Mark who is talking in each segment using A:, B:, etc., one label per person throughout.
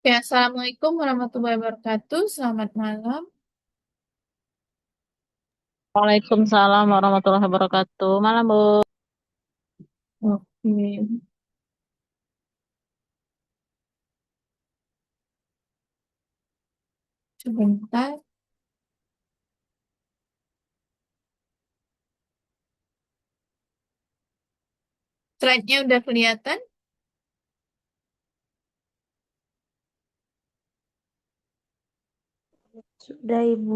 A: Ya, Assalamualaikum warahmatullahi wabarakatuh. Selamat malam.
B: Waalaikumsalam warahmatullahi wabarakatuh. Malam, Bu.
A: Oke, sebentar. Slide-nya udah kelihatan?
B: Sudah, Ibu.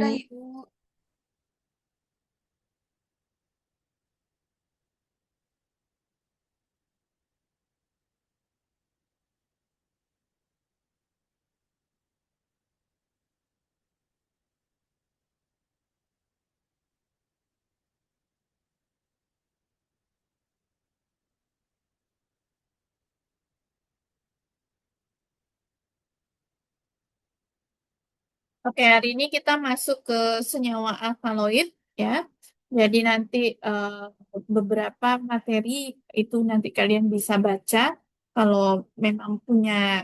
A: Oke, hari ini kita masuk ke senyawa alkaloid ya. Jadi nanti beberapa materi itu nanti kalian bisa baca kalau memang punya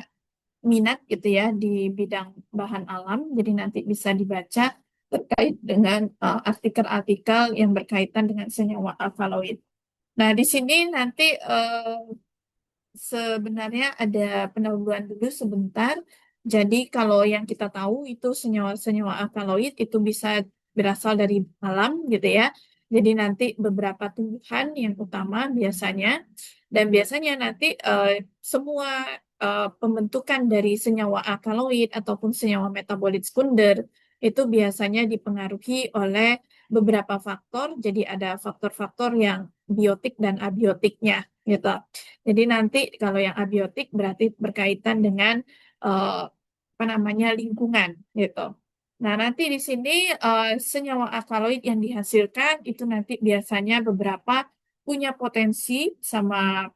A: minat gitu ya di bidang bahan alam. Jadi nanti bisa dibaca terkait dengan artikel-artikel yang berkaitan dengan senyawa alkaloid. Nah, di sini nanti sebenarnya ada pendahuluan dulu sebentar. Jadi kalau yang kita tahu itu senyawa-senyawa alkaloid itu bisa berasal dari alam gitu ya. Jadi nanti beberapa tumbuhan yang utama biasanya dan biasanya nanti semua pembentukan dari senyawa alkaloid ataupun senyawa metabolit sekunder itu biasanya dipengaruhi oleh beberapa faktor. Jadi ada faktor-faktor yang biotik dan abiotiknya gitu. Jadi nanti kalau yang abiotik berarti berkaitan dengan apa namanya lingkungan gitu. Nah, nanti di sini senyawa alkaloid yang dihasilkan itu nanti biasanya beberapa punya potensi sama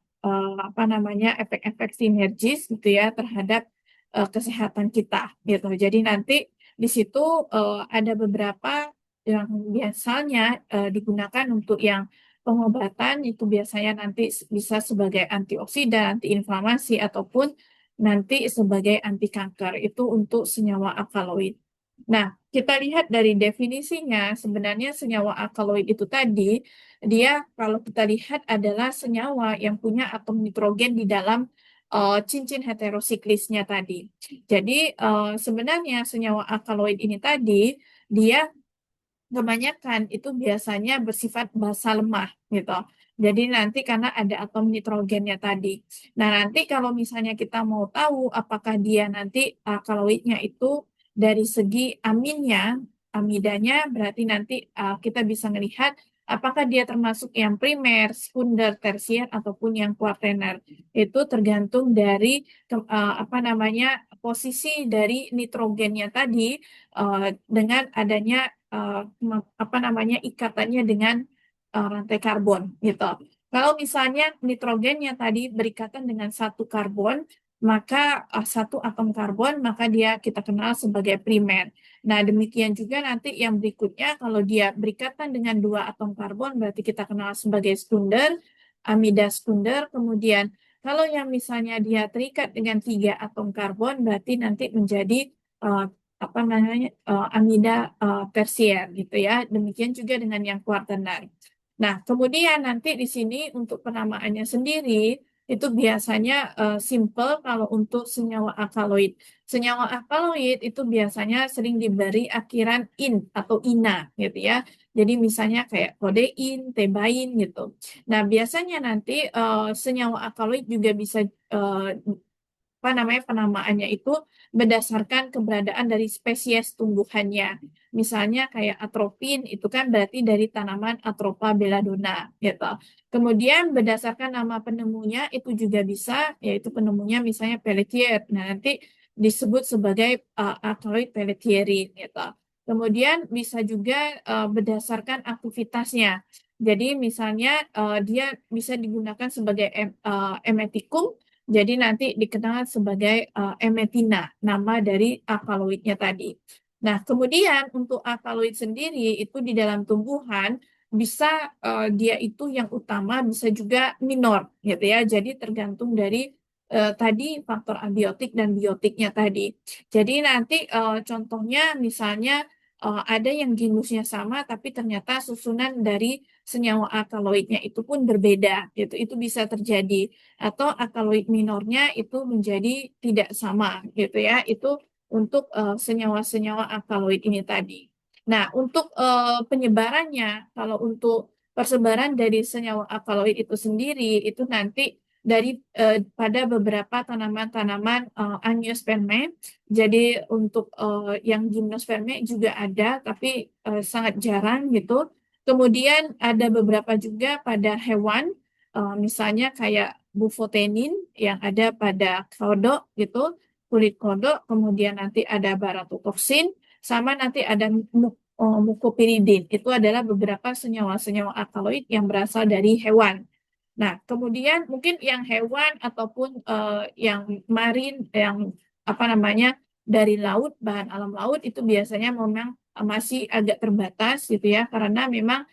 A: apa namanya efek-efek sinergis gitu ya terhadap kesehatan kita gitu. Jadi nanti di situ ada beberapa yang biasanya digunakan untuk yang pengobatan itu biasanya nanti bisa sebagai antioksidan, antiinflamasi, ataupun nanti sebagai anti kanker. Itu untuk senyawa alkaloid. Nah, kita lihat dari definisinya, sebenarnya senyawa alkaloid itu tadi, dia kalau kita lihat adalah senyawa yang punya atom nitrogen di dalam cincin heterosiklisnya tadi. Jadi, sebenarnya senyawa alkaloid ini tadi, dia kebanyakan itu biasanya bersifat basa lemah gitu. Jadi nanti karena ada atom nitrogennya tadi. Nah, nanti kalau misalnya kita mau tahu apakah dia nanti alkaloidnya itu dari segi aminnya, amidanya berarti nanti kita bisa melihat apakah dia termasuk yang primer, sekunder, tersier ataupun yang kuaterner. Itu tergantung dari apa namanya posisi dari nitrogennya tadi dengan adanya apa namanya ikatannya dengan rantai karbon gitu. Kalau misalnya nitrogennya tadi berikatan dengan satu karbon, maka satu atom karbon, maka dia kita kenal sebagai primer. Nah, demikian juga nanti yang berikutnya, kalau dia berikatan dengan dua atom karbon, berarti kita kenal sebagai sekunder, amida sekunder. Kemudian, kalau yang misalnya dia terikat dengan tiga atom karbon, berarti nanti menjadi eh, apa namanya amida tersier gitu ya. Demikian juga dengan yang kuartenar. Nah, kemudian nanti di sini untuk penamaannya sendiri itu biasanya simple kalau untuk senyawa alkaloid. Senyawa alkaloid itu biasanya sering diberi akhiran in atau ina gitu ya. Jadi misalnya kayak kodein, tebain gitu. Nah, biasanya nanti senyawa alkaloid juga bisa apa namanya penamaannya itu berdasarkan keberadaan dari spesies tumbuhannya. Misalnya kayak atropin itu kan berarti dari tanaman Atropa belladonna gitu. Kemudian berdasarkan nama penemunya itu juga bisa yaitu penemunya misalnya Pelletier. Nah, nanti disebut sebagai alkaloid pelletierin gitu. Kemudian bisa juga berdasarkan aktivitasnya. Jadi misalnya dia bisa digunakan sebagai emetikum jadi nanti dikenal sebagai emetina, nama dari alkaloidnya tadi. Nah, kemudian untuk alkaloid sendiri itu di dalam tumbuhan bisa dia itu yang utama bisa juga minor gitu ya. Jadi tergantung dari tadi faktor abiotik dan biotiknya tadi. Jadi nanti contohnya misalnya ada yang genusnya sama tapi ternyata susunan dari senyawa alkaloidnya itu pun berbeda. Itu bisa terjadi atau alkaloid minornya itu menjadi tidak sama gitu ya. Itu untuk senyawa-senyawa alkaloid ini tadi. Nah, untuk penyebarannya, kalau untuk persebaran dari senyawa alkaloid itu sendiri, itu nanti dari pada beberapa tanaman-tanaman angiospermae. Jadi untuk yang gimnospermae juga ada, tapi sangat jarang gitu. Kemudian ada beberapa juga pada hewan, misalnya kayak bufotenin yang ada pada kodok gitu, kulit kodok. Kemudian nanti ada baratotoksin, sama nanti ada mukopiridin. Itu adalah beberapa senyawa-senyawa alkaloid yang berasal dari hewan. Nah, kemudian mungkin yang hewan ataupun yang marin, yang apa namanya dari laut, bahan alam laut itu biasanya memang masih agak terbatas gitu ya, karena memang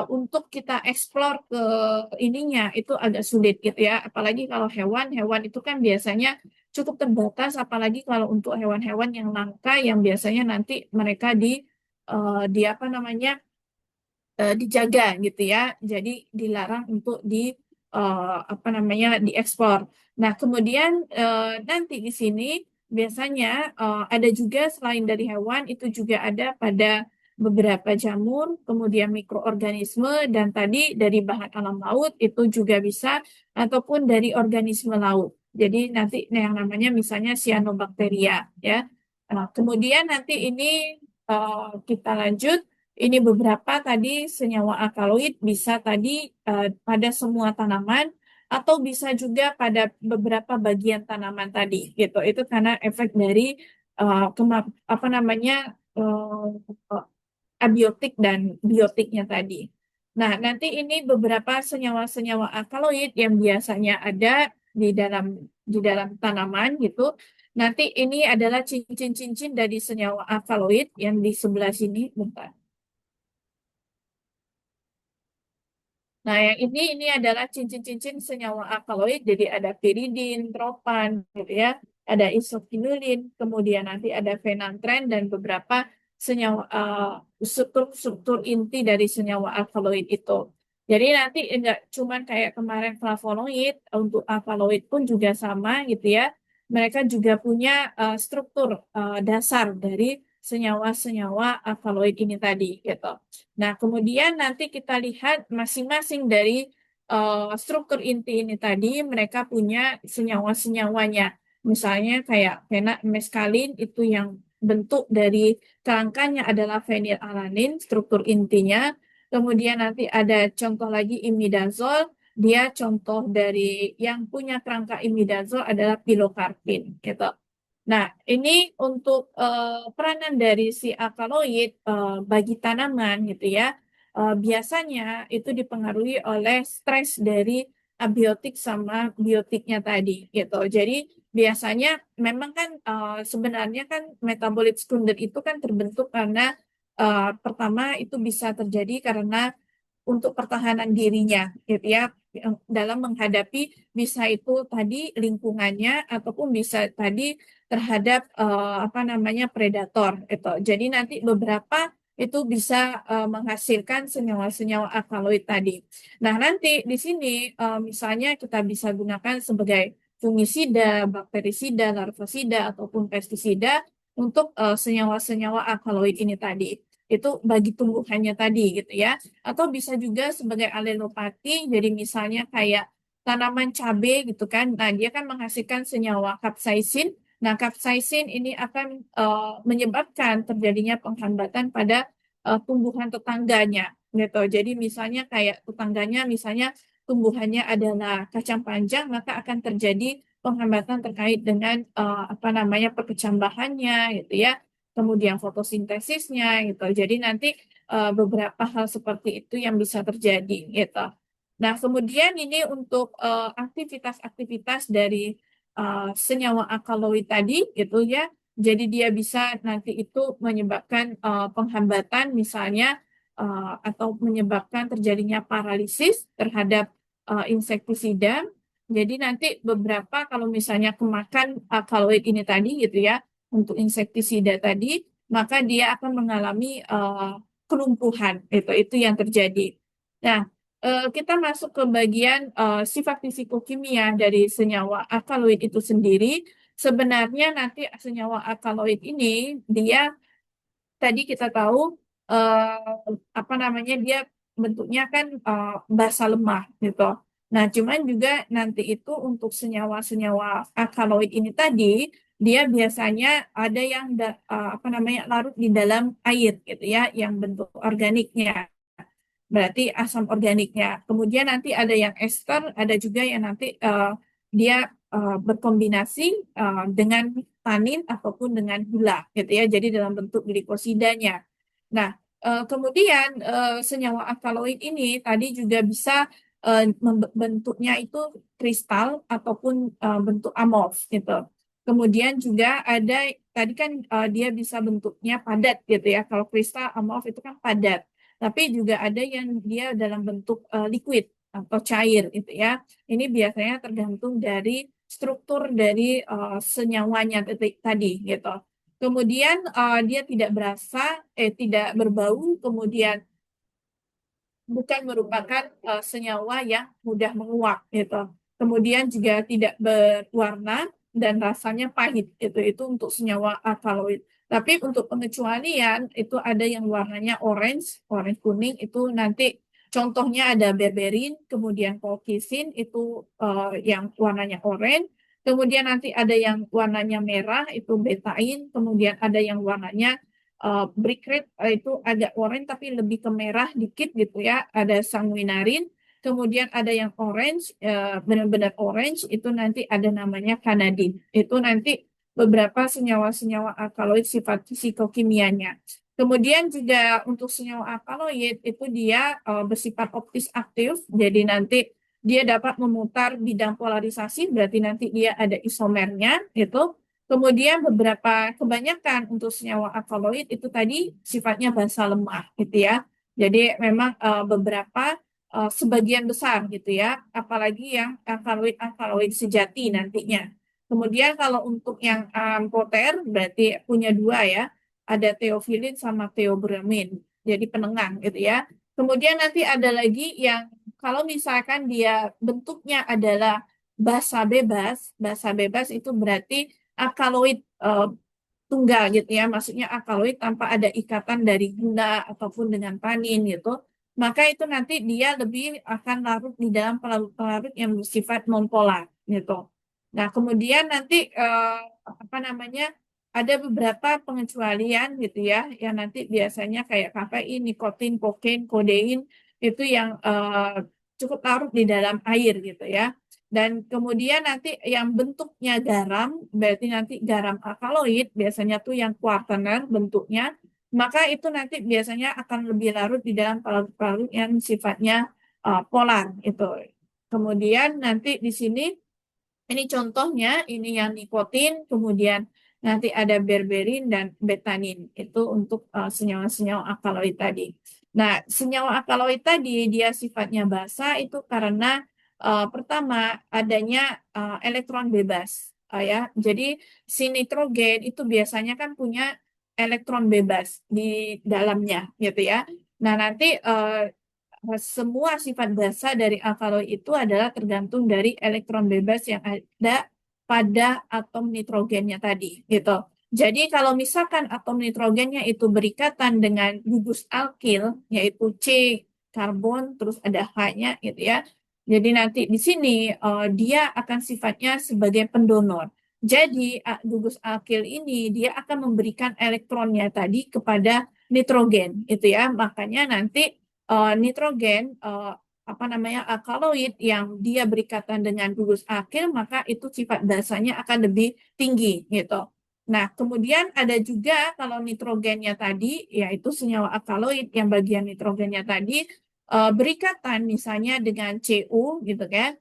A: untuk kita eksplor ke ininya itu agak sulit gitu ya. Apalagi kalau hewan, hewan itu kan biasanya cukup terbatas, apalagi kalau untuk hewan-hewan yang langka yang biasanya nanti mereka di apa namanya dijaga gitu ya. Jadi dilarang untuk apa namanya diekspor. Nah, kemudian nanti di sini biasanya ada juga selain dari hewan itu juga ada pada beberapa jamur, kemudian mikroorganisme dan tadi dari bahan alam laut itu juga bisa ataupun dari organisme laut. Jadi nanti yang namanya misalnya cyanobacteria ya. Nah, kemudian nanti ini kita lanjut. Ini beberapa tadi senyawa alkaloid bisa tadi pada semua tanaman atau bisa juga pada beberapa bagian tanaman tadi gitu. Itu karena efek dari apa namanya abiotik dan biotiknya tadi. Nah, nanti ini beberapa senyawa-senyawa alkaloid yang biasanya ada di dalam tanaman gitu. Nanti ini adalah cincin-cincin dari senyawa alkaloid yang di sebelah sini. Bentar. Nah, yang ini adalah cincin-cincin senyawa alkaloid. Jadi ada piridin, tropan, gitu ya. Ada isokinulin, kemudian nanti ada fenantren dan beberapa senyawa struktur-struktur inti dari senyawa alkaloid itu. Jadi nanti enggak cuman kayak kemarin flavonoid, untuk alkaloid pun juga sama gitu ya. Mereka juga punya struktur dasar dari senyawa-senyawa alkaloid ini tadi gitu. Nah, kemudian nanti kita lihat masing-masing dari struktur inti ini tadi, mereka punya senyawa-senyawanya. Misalnya kayak meskalin itu yang bentuk dari kerangkanya adalah fenilalanin, struktur intinya. Kemudian nanti ada contoh lagi imidazol, dia contoh dari yang punya kerangka imidazol adalah pilokarpin, gitu. Nah, ini untuk peranan dari si alkaloid bagi tanaman gitu ya. Biasanya itu dipengaruhi oleh stres dari abiotik sama biotiknya tadi gitu. Jadi biasanya memang kan sebenarnya kan metabolit sekunder itu kan terbentuk karena pertama itu bisa terjadi karena untuk pertahanan dirinya gitu ya, dalam menghadapi bisa itu tadi lingkungannya ataupun bisa tadi terhadap apa namanya predator itu. Jadi nanti beberapa itu bisa menghasilkan senyawa-senyawa alkaloid tadi. Nah, nanti di sini misalnya kita bisa gunakan sebagai fungisida, bakterisida, larvasida ataupun pestisida untuk senyawa-senyawa alkaloid ini tadi. Itu bagi tumbuhannya tadi gitu ya. Atau bisa juga sebagai alelopati, jadi misalnya kayak tanaman cabai gitu kan. Nah, dia kan menghasilkan senyawa capsaicin. Nah, capsaicin ini akan menyebabkan terjadinya penghambatan pada tumbuhan tetangganya gitu. Jadi misalnya kayak tetangganya misalnya tumbuhannya adalah kacang panjang, maka akan terjadi penghambatan terkait dengan apa namanya perkecambahannya gitu ya. Kemudian fotosintesisnya gitu. Jadi nanti beberapa hal seperti itu yang bisa terjadi gitu. Nah, kemudian ini untuk aktivitas-aktivitas dari senyawa alkaloid tadi gitu ya. Jadi dia bisa nanti itu menyebabkan penghambatan misalnya atau menyebabkan terjadinya paralisis terhadap insektisida. Jadi nanti beberapa kalau misalnya kemakan alkaloid ini tadi gitu ya, untuk insektisida tadi, maka dia akan mengalami kelumpuhan. Itu yang terjadi. Nah, kita masuk ke bagian sifat fisikokimia dari senyawa alkaloid itu sendiri. Sebenarnya nanti senyawa alkaloid ini dia tadi kita tahu apa namanya dia bentuknya kan basa lemah gitu. Nah, cuman juga nanti itu untuk senyawa-senyawa alkaloid ini tadi dia biasanya ada yang apa namanya larut di dalam air gitu ya, yang bentuk organiknya. Berarti asam organiknya. Kemudian nanti ada yang ester, ada juga yang nanti dia berkombinasi dengan tanin ataupun dengan gula, gitu ya. Jadi dalam bentuk glikosidanya. Nah, kemudian senyawa alkaloid ini tadi juga bisa bentuknya itu kristal ataupun bentuk amorf, gitu. Kemudian juga ada tadi kan dia bisa bentuknya padat, gitu ya. Kalau kristal amorf itu kan padat. Tapi juga ada yang dia dalam bentuk liquid atau cair gitu ya. Ini biasanya tergantung dari struktur dari senyawanya tadi gitu. Kemudian dia tidak berasa, tidak berbau, kemudian bukan merupakan senyawa yang mudah menguap gitu. Kemudian juga tidak berwarna dan rasanya pahit gitu. Itu untuk senyawa alkaloid. Tapi untuk pengecualian itu ada yang warnanya orange, orange kuning itu nanti contohnya ada berberin, kemudian colchicine itu yang warnanya orange. Kemudian nanti ada yang warnanya merah itu betain, kemudian ada yang warnanya brick red itu agak oranye tapi lebih ke merah dikit gitu ya. Ada sanguinarin, kemudian ada yang orange, benar-benar orange itu nanti ada namanya kanadin. Itu nanti beberapa senyawa-senyawa alkaloid sifat fisikokimianya. Kemudian juga untuk senyawa alkaloid itu dia bersifat optis aktif, jadi nanti dia dapat memutar bidang polarisasi, berarti nanti dia ada isomernya, itu. Kemudian beberapa kebanyakan untuk senyawa alkaloid itu tadi sifatnya basa lemah gitu ya. Jadi memang beberapa sebagian besar gitu ya, apalagi yang alkaloid sejati nantinya. Kemudian kalau untuk yang poter berarti punya dua ya, ada teofilin sama teobramin. Jadi penenang gitu ya. Kemudian nanti ada lagi yang kalau misalkan dia bentuknya adalah basa bebas itu berarti alkaloid tunggal gitu ya, maksudnya alkaloid tanpa ada ikatan dari gula ataupun dengan tanin gitu, maka itu nanti dia lebih akan larut di dalam pelarut-pelarut yang bersifat nonpolar gitu. Nah, kemudian nanti apa namanya ada beberapa pengecualian gitu ya, yang nanti biasanya kayak kafein, nikotin, kokain, kodein itu yang cukup larut di dalam air gitu ya. Dan kemudian nanti yang bentuknya garam, berarti nanti garam alkaloid, biasanya tuh yang kuartener bentuknya, maka itu nanti biasanya akan lebih larut di dalam pelarut-pelarut yang sifatnya polar itu. Kemudian nanti di sini ini contohnya, ini yang nikotin, kemudian nanti ada berberin dan betanin. Itu untuk senyawa-senyawa alkaloid tadi. Nah, senyawa alkaloid tadi dia sifatnya basa itu karena pertama adanya elektron bebas. Ya. Jadi si nitrogen itu biasanya kan punya elektron bebas di dalamnya gitu ya. Nah, nanti semua sifat basa dari alkaloid itu adalah tergantung dari elektron bebas yang ada pada atom nitrogennya tadi, gitu. Jadi kalau misalkan atom nitrogennya itu berikatan dengan gugus alkil, yaitu C karbon, terus ada H-nya, gitu ya. Jadi nanti di sini dia akan sifatnya sebagai pendonor. Jadi gugus alkil ini dia akan memberikan elektronnya tadi kepada nitrogen, itu ya. Makanya nanti nitrogen apa namanya alkaloid yang dia berikatan dengan gugus alkil maka itu sifat basanya akan lebih tinggi gitu. Nah, kemudian ada juga kalau nitrogennya tadi yaitu senyawa alkaloid yang bagian nitrogennya tadi berikatan misalnya dengan Cu gitu kan,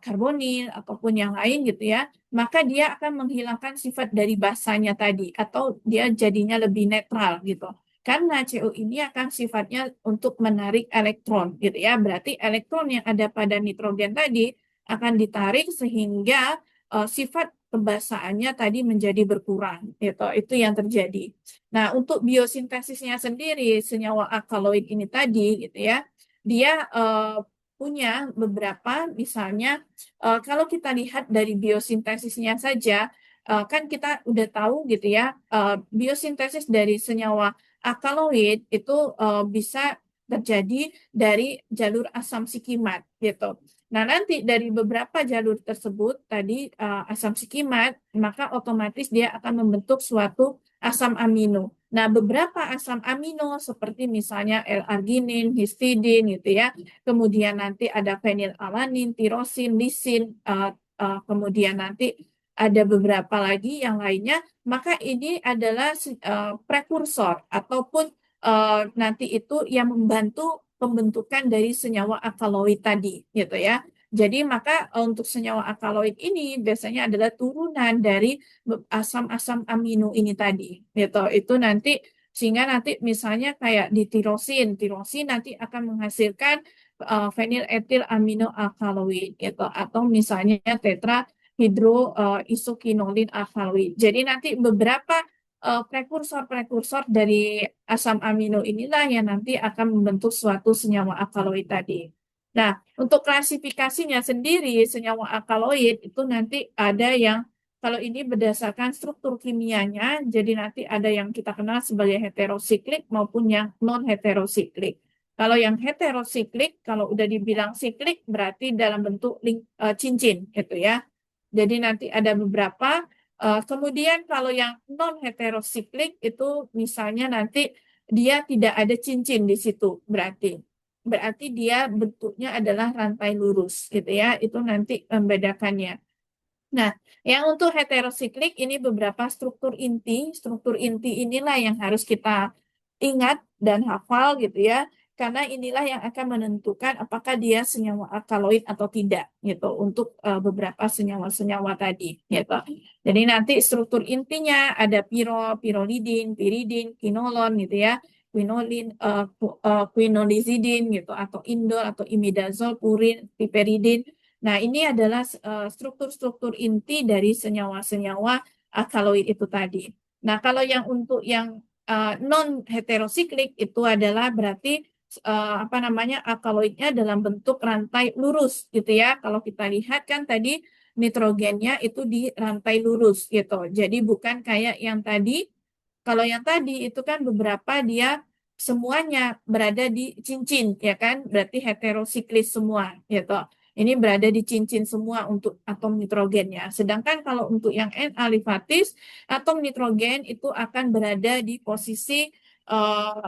A: karbonil ataupun yang lain gitu ya, maka dia akan menghilangkan sifat dari basanya tadi atau dia jadinya lebih netral gitu. Karena Cu ini akan sifatnya untuk menarik elektron, gitu ya. Berarti elektron yang ada pada nitrogen tadi akan ditarik sehingga sifat kebasaannya tadi menjadi berkurang gitu. Itu yang terjadi. Nah, untuk biosintesisnya sendiri senyawa alkaloid ini tadi gitu ya, dia punya beberapa misalnya kalau kita lihat dari biosintesisnya saja kan kita udah tahu gitu ya, biosintesis dari senyawa alkaloid itu bisa terjadi dari jalur asam sikimat gitu. Nah, nanti dari beberapa jalur tersebut tadi asam sikimat, maka otomatis dia akan membentuk suatu asam amino. Nah, beberapa asam amino seperti misalnya L-arginin, histidin gitu ya. Kemudian nanti ada fenilalanin, tirosin, lisin, kemudian nanti ada beberapa lagi yang lainnya, maka ini adalah prekursor ataupun nanti itu yang membantu pembentukan dari senyawa alkaloid tadi, gitu ya. Jadi maka untuk senyawa alkaloid ini biasanya adalah turunan dari asam-asam amino ini tadi, gitu. Itu nanti sehingga nanti misalnya kayak di tirosin, tirosin nanti akan menghasilkan feniletil amino alkaloid, gitu. Atau misalnya tetra hidroisokinolin alkaloid. Jadi nanti beberapa prekursor-prekursor dari asam amino inilah yang nanti akan membentuk suatu senyawa alkaloid tadi. Nah, untuk klasifikasinya sendiri, senyawa alkaloid itu nanti ada yang kalau ini berdasarkan struktur kimianya, jadi nanti ada yang kita kenal sebagai heterosiklik maupun yang non-heterosiklik. Kalau yang heterosiklik, kalau udah dibilang siklik, berarti dalam bentuk cincin, gitu ya. Jadi nanti ada beberapa. Kemudian kalau yang non heterosiklik itu misalnya nanti dia tidak ada cincin di situ berarti dia bentuknya adalah rantai lurus gitu ya. Itu nanti membedakannya. Nah, yang untuk heterosiklik ini beberapa struktur inti. Struktur inti inilah yang harus kita ingat dan hafal gitu ya. Karena inilah yang akan menentukan apakah dia senyawa alkaloid atau tidak gitu untuk beberapa senyawa-senyawa tadi gitu. Jadi nanti struktur intinya ada pirolidin, piridin, kinolon gitu ya. Quinolin, quinolizidin gitu atau indol atau imidazol, purin, piperidin. Nah, ini adalah struktur-struktur inti dari senyawa-senyawa alkaloid itu tadi. Nah, kalau yang untuk yang non heterosiklik itu adalah berarti apa namanya alkaloidnya dalam bentuk rantai lurus gitu ya. Kalau kita lihat kan tadi nitrogennya itu di rantai lurus gitu. Jadi bukan kayak yang tadi. Kalau yang tadi itu kan beberapa dia semuanya berada di cincin ya kan, berarti heterosiklis semua gitu. Ini berada di cincin semua untuk atom nitrogennya. Sedangkan kalau untuk yang N-alifatis, atom nitrogen itu akan berada di posisi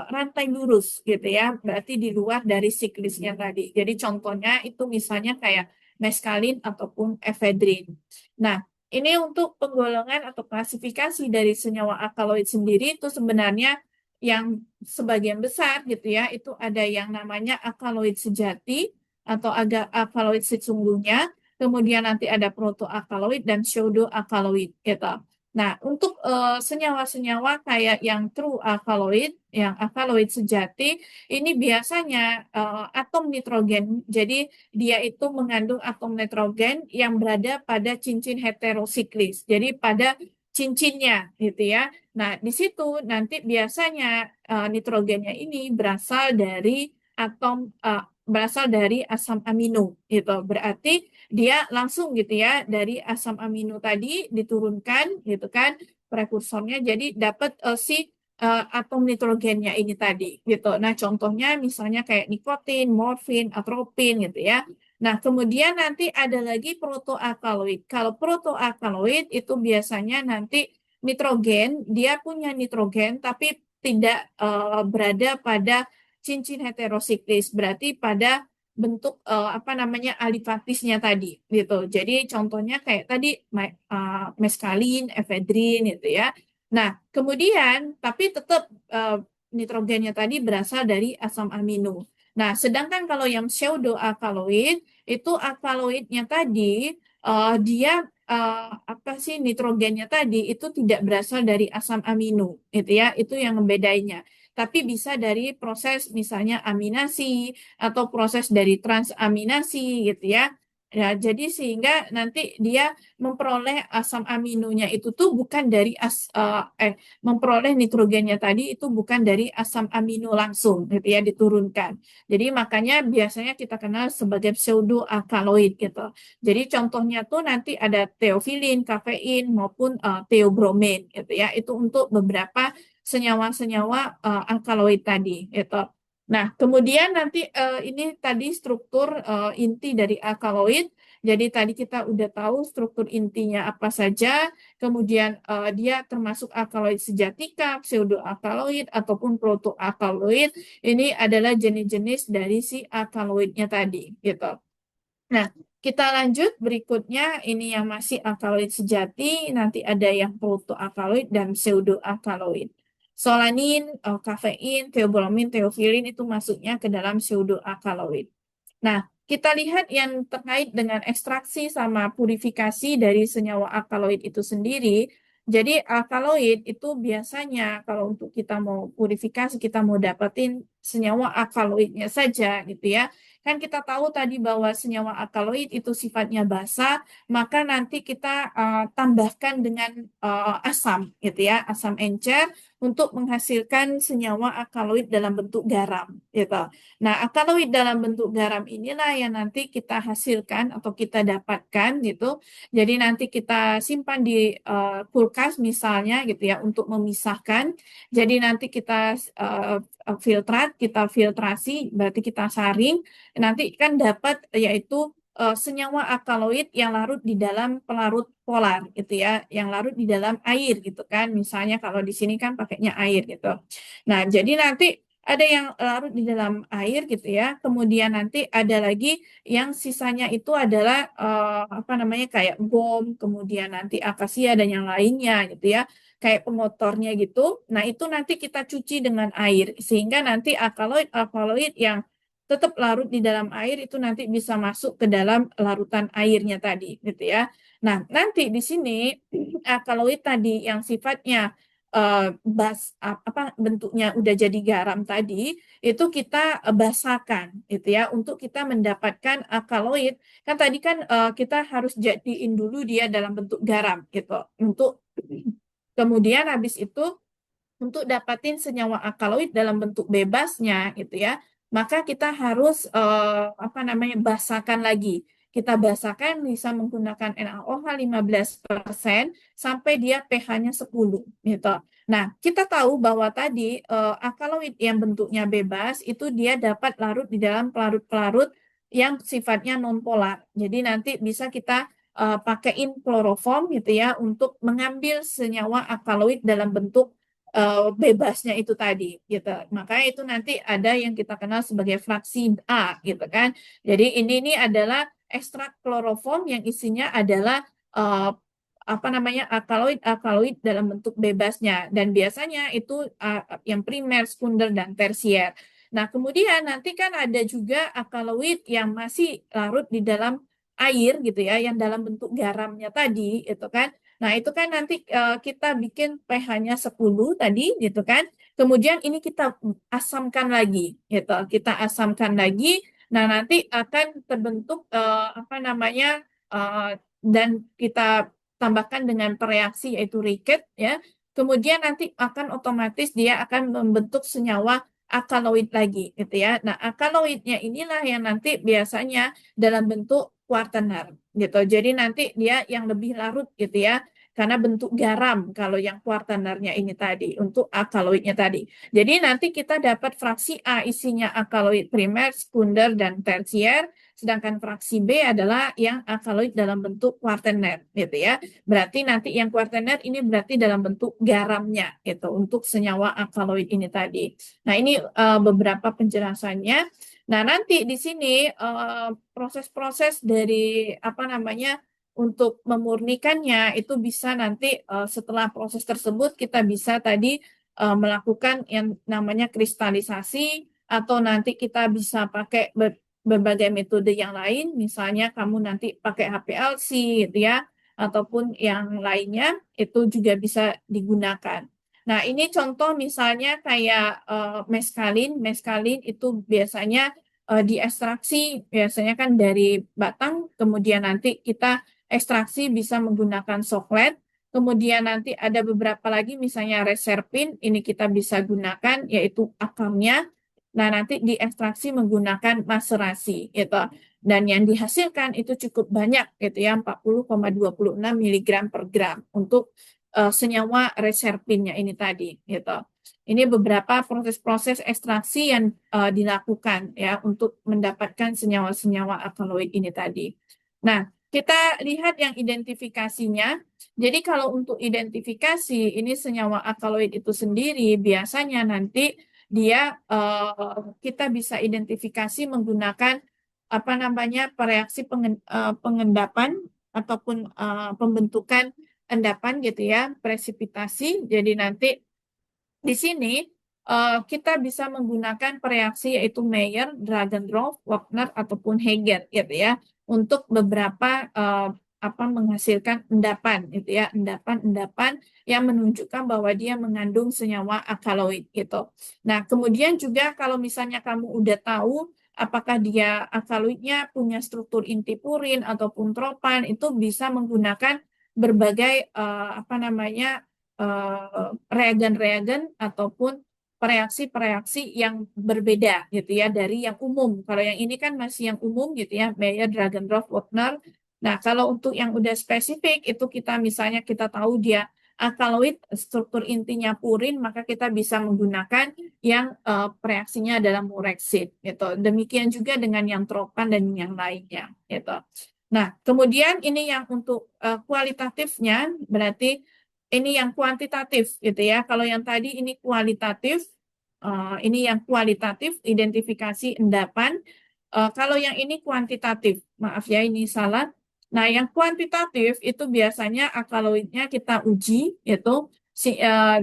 A: rantai lurus gitu ya. Berarti di luar dari siklisnya tadi. Jadi contohnya itu misalnya kayak meskalin ataupun efedrin. Nah, ini untuk penggolongan atau klasifikasi dari senyawa alkaloid sendiri itu sebenarnya yang sebagian besar gitu ya, itu ada yang namanya alkaloid sejati atau agak alkaloid sesungguhnya, kemudian nanti ada protoalkaloid dan pseudoalkaloid gitu. Nah, untuk senyawa-senyawa kayak yang true alkaloid, yang alkaloid sejati, ini biasanya atom nitrogen. Jadi dia itu mengandung atom nitrogen yang berada pada cincin heterosiklis. Jadi pada cincinnya gitu ya. Nah, di situ nanti biasanya nitrogennya ini berasal dari asam amino gitu. Berarti dia langsung gitu ya dari asam amino tadi diturunkan gitu kan prekursornya jadi dapat si atom nitrogennya ini tadi gitu. Nah, contohnya misalnya kayak nikotin, morfin, atropin gitu ya. Nah, kemudian nanti ada lagi protoalkaloid. Kalau protoalkaloid itu biasanya nanti nitrogen, dia punya nitrogen tapi tidak berada pada cincin heterosiklis, berarti pada bentuk apa namanya alifatisnya tadi gitu. Jadi contohnya kayak tadi meskalin, efedrin gitu ya. Nah, kemudian tapi tetap nitrogennya tadi berasal dari asam amino. Nah, sedangkan kalau yang pseudoalkaloid itu alkaloidnya tadi dia apa sih nitrogennya tadi itu tidak berasal dari asam amino, gitu ya. Itu yang membedainya. Tapi bisa dari proses misalnya aminasi atau proses dari transaminasi gitu ya. Ya, jadi sehingga nanti dia memperoleh asam aminonya itu tuh bukan dari memperoleh nitrogennya tadi itu bukan dari asam amino langsung gitu ya diturunkan. Jadi makanya biasanya kita kenal sebagai pseudoalkaloid gitu. Jadi contohnya tuh nanti ada teofilin, kafein maupun theobromine gitu ya. Itu untuk beberapa senyawa-senyawa alkaloid tadi gitu. Nah, kemudian nanti ini tadi struktur inti dari alkaloid. Jadi tadi kita udah tahu struktur intinya apa saja. Kemudian dia termasuk alkaloid sejatika, pseudoalkaloid ataupun protoalkaloid. Ini adalah jenis-jenis dari si alkaloidnya tadi, gitu. Nah, kita lanjut berikutnya ini yang masih alkaloid sejati, nanti ada yang protoalkaloid dan pseudoalkaloid. Solanin, kafein, theobromine, theophylline itu masuknya ke dalam pseudoalkaloid. Nah, kita lihat yang terkait dengan ekstraksi sama purifikasi dari senyawa alkaloid itu sendiri. Jadi alkaloid itu biasanya kalau untuk kita mau purifikasi, kita mau dapetin senyawa alkaloidnya saja gitu ya. Kan kita tahu tadi bahwa senyawa alkaloid itu sifatnya basa, maka nanti kita tambahkan dengan asam gitu ya, asam encer untuk menghasilkan senyawa alkaloid dalam bentuk garam gitu. Nah, alkaloid dalam bentuk garam inilah yang nanti kita hasilkan atau kita dapatkan gitu. Jadi nanti kita simpan di kulkas misalnya gitu ya untuk memisahkan. Jadi nanti kita kita filtrasi, berarti kita saring. Nanti kan dapat yaitu senyawa alkaloid yang larut di dalam pelarut polar gitu ya, yang larut di dalam air gitu kan. Misalnya kalau di sini kan pakainya air gitu. Nah, jadi nanti ada yang larut di dalam air gitu ya. Kemudian nanti ada lagi yang sisanya itu adalah apa namanya kayak gom, kemudian nanti akasia dan yang lainnya gitu ya. Kayak pemotornya gitu. Nah, itu nanti kita cuci dengan air sehingga nanti alkaloid yang tetap larut di dalam air itu nanti bisa masuk ke dalam larutan airnya tadi gitu ya. Nah, nanti di sini alkaloid tadi yang sifatnya apa bentuknya udah jadi garam tadi itu kita basahkan itu ya untuk kita mendapatkan alkaloid kan tadi kan kita harus jadiin dulu dia dalam bentuk garam gitu untuk kemudian habis itu untuk dapatin senyawa alkaloid dalam bentuk bebasnya gitu ya, maka kita harus apa namanya basahkan lagi. Kita basahkan bisa menggunakan NaOH 15% sampai dia pH-nya 10 gitu. Nah, kita tahu bahwa tadi alkaloid yang bentuknya bebas itu dia dapat larut di dalam pelarut-pelarut yang sifatnya nonpolar. Jadi nanti bisa kita pakaiin kloroform gitu ya untuk mengambil senyawa alkaloid dalam bentuk bebasnya itu tadi gitu. Makanya itu nanti ada yang kita kenal sebagai fraksi A gitu kan. Jadi ini adalah ekstrak kloroform yang isinya adalah eh, apa namanya alkaloid dalam bentuk bebasnya dan biasanya itu yang primer, sekunder dan tersier. Nah, kemudian nanti kan ada juga alkaloid yang masih larut di dalam air gitu ya, yang dalam bentuk garamnya tadi itu kan. Nah, itu kan nanti kita bikin pH-nya 10 tadi gitu kan. Kemudian ini kita asamkan lagi gitu. Kita asamkan lagi. Nah, nanti akan terbentuk apa namanya dan kita tambahkan dengan pereaksi yaitu Ricket ya. Kemudian nanti akan otomatis dia akan membentuk senyawa alkaloid lagi gitu ya. Nah, alkaloidnya inilah yang nanti biasanya dalam bentuk kuartener gitu. Jadi nanti dia yang lebih larut gitu ya karena bentuk garam kalau yang kuartenernya ini tadi untuk alkaloidnya tadi. Jadi nanti kita dapat fraksi A isinya alkaloid primer, sekunder dan tersier, sedangkan fraksi B adalah yang alkaloid dalam bentuk kuartener gitu ya. Berarti nanti yang kuartener ini berarti dalam bentuk garamnya gitu untuk senyawa alkaloid ini tadi. Nah, ini beberapa penjelasannya. Nah, nanti di sini proses-proses dari apa namanya untuk memurnikannya itu bisa nanti setelah proses tersebut kita bisa tadi melakukan yang namanya kristalisasi atau nanti kita bisa pakai berbagai metode yang lain, misalnya kamu nanti pakai HPLC gitu ya, ataupun yang lainnya itu juga bisa digunakan. Nah, ini contoh misalnya kayak meskalin. Meskalin itu biasanya diekstraksi biasanya kan dari batang, kemudian nanti kita ekstraksi bisa menggunakan soklet, kemudian nanti ada beberapa lagi misalnya reserpin, ini kita bisa gunakan yaitu akamnya. Nah, nanti diekstraksi menggunakan maserasi gitu. Dan yang dihasilkan itu cukup banyak gitu ya, 40,26 miligram per gram untuk senyawa reserpinnya ini tadi gitu. Ini beberapa proses-proses ekstraksi yang dilakukan ya untuk mendapatkan senyawa-senyawa alkaloid ini tadi. Nah, kita lihat yang identifikasinya. Jadi kalau untuk identifikasi ini senyawa alkaloid itu sendiri biasanya nanti dia kita bisa identifikasi menggunakan apa namanya reaksi pengendapan ataupun pembentukan endapan gitu ya, presipitasi. Jadi nanti di sini kita bisa menggunakan reaksi yaitu Mayer, Dragendorff, Wagner ataupun Heger gitu ya untuk beberapa apa menghasilkan endapan gitu ya, endapan-endapan yang menunjukkan bahwa dia mengandung senyawa alkaloid gitu. Nah, kemudian juga kalau misalnya kamu udah tahu apakah dia alkaloidnya punya struktur inti purin ataupun tropan, itu bisa menggunakan berbagai apa namanya reagen-reagen ataupun reaksi-reaksi yang berbeda gitu ya dari yang umum. Kalau yang ini kan masih yang umum gitu ya, Mayer, Dragendorff, Wagner. Nah, kalau untuk yang udah spesifik itu kita misalnya kita tahu dia alkaloid struktur intinya purin, maka kita bisa menggunakan yang reaksinya adalah mureksid gitu. Demikian juga dengan yang tropan dan yang lainnya gitu. Nah, kemudian ini yang untuk kualitatifnya berarti ini yang kuantitatif gitu ya. Kalau yang tadi ini kualitatif, ini yang kualitatif identifikasi endapan. Kalau yang ini kuantitatif, maaf ya ini salah. Nah, yang kuantitatif itu biasanya alkaloidnya kita uji itu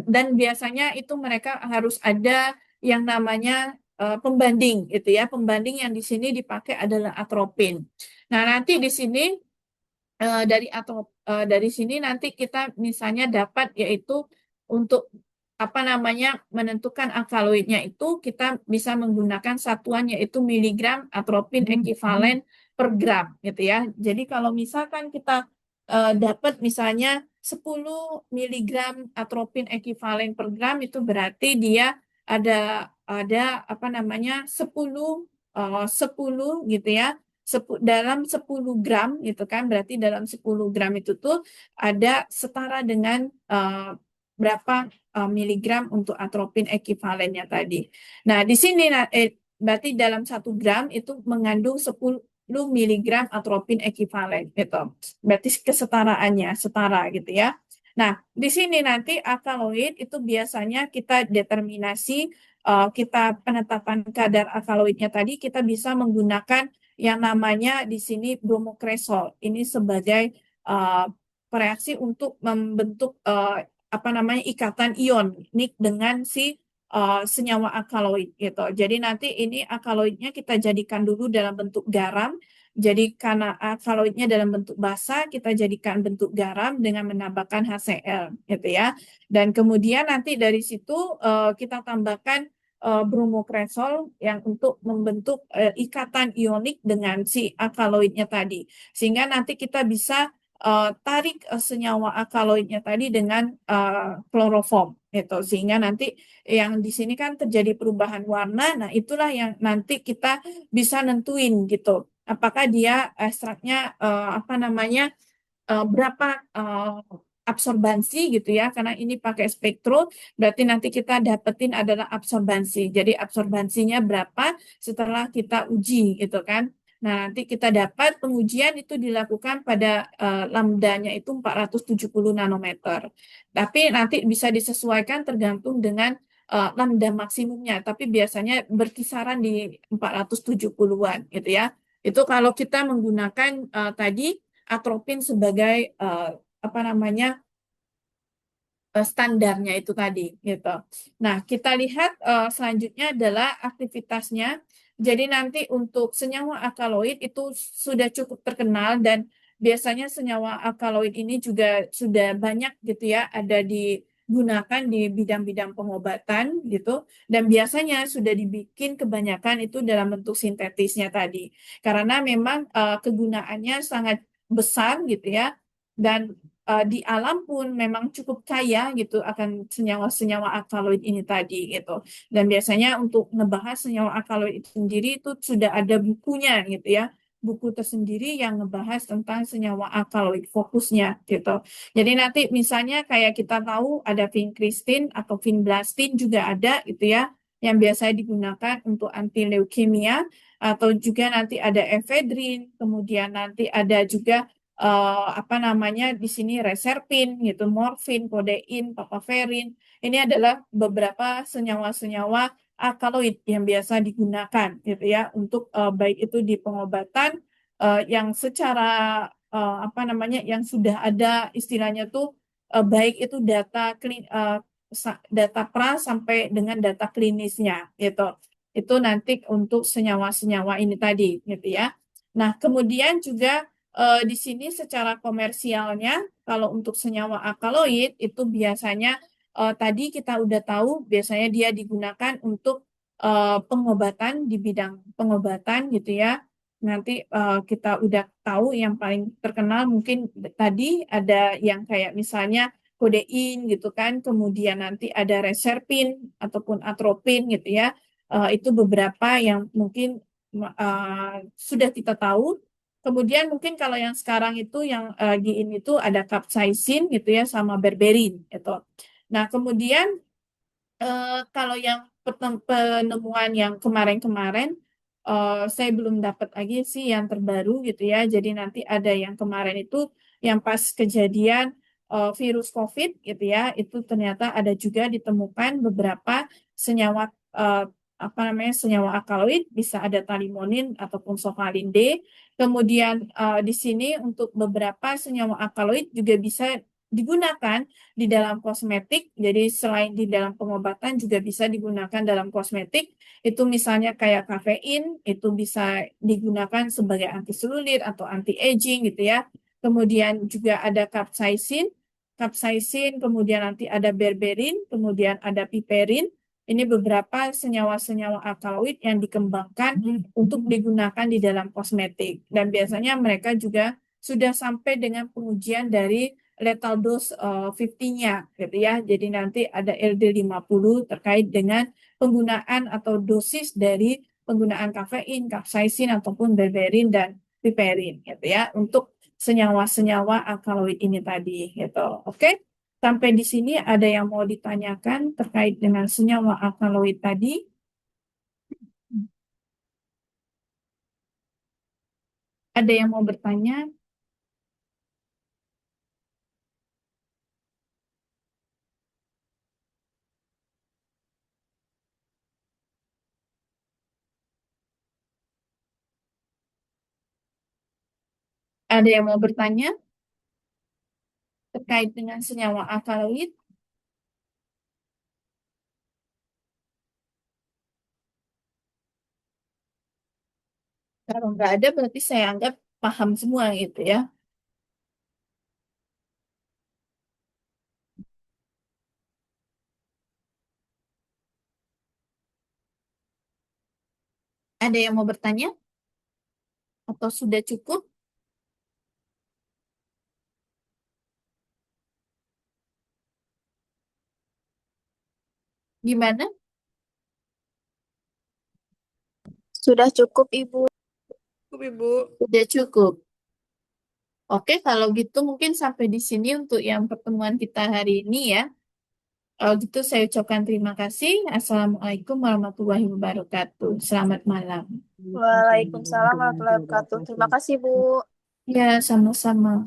A: dan biasanya itu mereka harus ada yang namanya pembanding gitu ya. Pembanding yang di sini dipakai adalah atropin. Nah, nanti di sini dari sini nanti kita misalnya dapat yaitu untuk apa namanya menentukan alkaloidnya itu kita bisa menggunakan satuan yaitu miligram atropin ekivalen per gram gitu ya. Jadi kalau misalkan kita dapat misalnya 10 miligram atropin ekivalen per gram itu berarti dia ada ada apa namanya 10 gitu ya dalam 10 gram gitu kan berarti dalam 10 gram itu tuh ada setara dengan berapa miligram untuk atropin ekivalennya tadi. Nah, di sini berarti dalam 1 gram itu mengandung 10 miligram atropin ekivalen gitu. Berarti kesetaraannya setara gitu ya. Nah, di sini nanti alkaloid itu biasanya kita determinasi kita penetapan kadar alkaloidnya tadi kita bisa menggunakan yang namanya di sini bromokresol. Ini sebagai uh, reaksi untuk membentuk apa namanya ikatan ionik dengan si senyawa alkaloid gitu. Jadi nanti ini alkaloidnya kita jadikan dulu dalam bentuk garam. Jadi karena alkaloidnya dalam bentuk basa, kita jadikan bentuk garam dengan menambahkan HCl gitu ya. Dan kemudian nanti dari situ kita tambahkan bromokresol yang untuk membentuk ikatan ionik dengan si alkaloidnya tadi. Sehingga nanti kita bisa tarik senyawa alkaloidnya tadi dengan kloroform gitu. Sehingga nanti yang di sini kan terjadi perubahan warna. Nah, itulah yang nanti kita bisa nentuin gitu. Apakah dia ekstraknya apa namanya berapa absorbansi gitu ya karena ini pakai spektro berarti nanti kita dapetin adalah absorbansi jadi absorbansinya berapa setelah kita uji gitu kan nah nanti kita dapat pengujian itu dilakukan pada lambdanya itu 470 nanometer tapi nanti bisa disesuaikan tergantung dengan lambda maksimumnya tapi biasanya berkisaran di 470-an gitu ya itu kalau kita menggunakan tadi atropin sebagai apa namanya standarnya itu tadi gitu. Nah, kita lihat selanjutnya adalah aktivitasnya. Jadi nanti untuk senyawa alkaloid itu sudah cukup terkenal dan biasanya senyawa alkaloid ini juga sudah banyak gitu ya ada di gunakan di bidang-bidang pengobatan gitu. Dan biasanya sudah dibikin kebanyakan itu dalam bentuk sintetisnya tadi. Karena memang kegunaannya sangat besar gitu ya. Dan di alam pun memang cukup kaya gitu akan senyawa-senyawa alkaloid ini tadi gitu. Dan biasanya untuk ngebahas senyawa alkaloid itu sendiri itu sudah ada bukunya gitu ya. Buku tersendiri yang ngebahas tentang senyawa alkaloid fokusnya gitu. Jadi nanti misalnya kayak kita tahu ada vincristin atau vinblastin juga ada gitu ya yang biasa digunakan untuk anti leukemia atau juga nanti ada efedrin, kemudian nanti ada juga apa namanya di sini reserpin gitu, morfin, kodein, papaverin. Ini adalah beberapa senyawa-senyawa alkaloid yang biasa digunakan gitu ya untuk baik itu di pengobatan yang secara apa namanya yang sudah ada istilahnya tuh baik itu data pra sampai dengan data klinisnya gitu. Itu nanti untuk senyawa-senyawa ini tadi gitu ya. Nah, kemudian juga di sini secara komersialnya kalau untuk senyawa alkaloid itu biasanya tadi kita udah tahu biasanya dia digunakan untuk pengobatan di bidang pengobatan gitu ya. Nanti kita udah tahu yang paling terkenal mungkin tadi ada yang kayak misalnya kodein gitu kan, kemudian nanti ada reserpin ataupun atropin gitu ya. Itu beberapa yang mungkin sudah kita tahu. Kemudian mungkin kalau yang sekarang itu yang lagi ini tuh ada capsaicin gitu ya sama berberin gitu. Nah, kemudian kalau yang penemuan yang kemarin-kemarin, saya belum dapat lagi sih yang terbaru gitu ya. Jadi nanti ada yang kemarin itu yang pas kejadian virus COVID gitu ya, itu ternyata ada juga ditemukan beberapa senyawa eh, apa namanya senyawa alkaloid, bisa ada talimonin ataupun sovalin D. Kemudian di sini untuk beberapa senyawa alkaloid juga bisa digunakan di dalam kosmetik. Jadi selain di dalam pengobatan juga bisa digunakan dalam kosmetik. Itu misalnya kayak kafein, itu bisa digunakan sebagai anti selulit atau anti aging gitu ya. Kemudian juga ada capsaicin, kemudian nanti ada berberin, kemudian ada piperin. Ini beberapa senyawa-senyawa alkaloid yang dikembangkan untuk digunakan di dalam kosmetik. Dan biasanya mereka juga sudah sampai dengan pengujian dari lethal dose 50-nya gitu ya. Jadi nanti ada LD50 terkait dengan penggunaan atau dosis dari penggunaan kafein, capsaicin ataupun berberin dan piperin gitu ya untuk senyawa-senyawa alkaloid ini tadi gitu. Oke. Sampai di sini ada yang mau ditanyakan terkait dengan senyawa alkaloid tadi? Ada yang mau bertanya? Ada yang mau bertanya terkait dengan senyawa alkaloid? Kalau nggak ada, berarti saya anggap paham semua gitu ya. Ada yang mau bertanya? Atau sudah cukup? Gimana?
B: Sudah cukup, Ibu.
C: Cukup, Ibu.
A: Sudah cukup. Oke, kalau gitu mungkin sampai di sini untuk yang pertemuan kita hari ini ya. Kalau gitu saya ucapkan terima kasih. Assalamualaikum warahmatullahi wabarakatuh. Selamat malam.
C: Waalaikumsalam warahmatullahi wabarakatuh. Terima kasih, Bu.
A: Ya, sama-sama.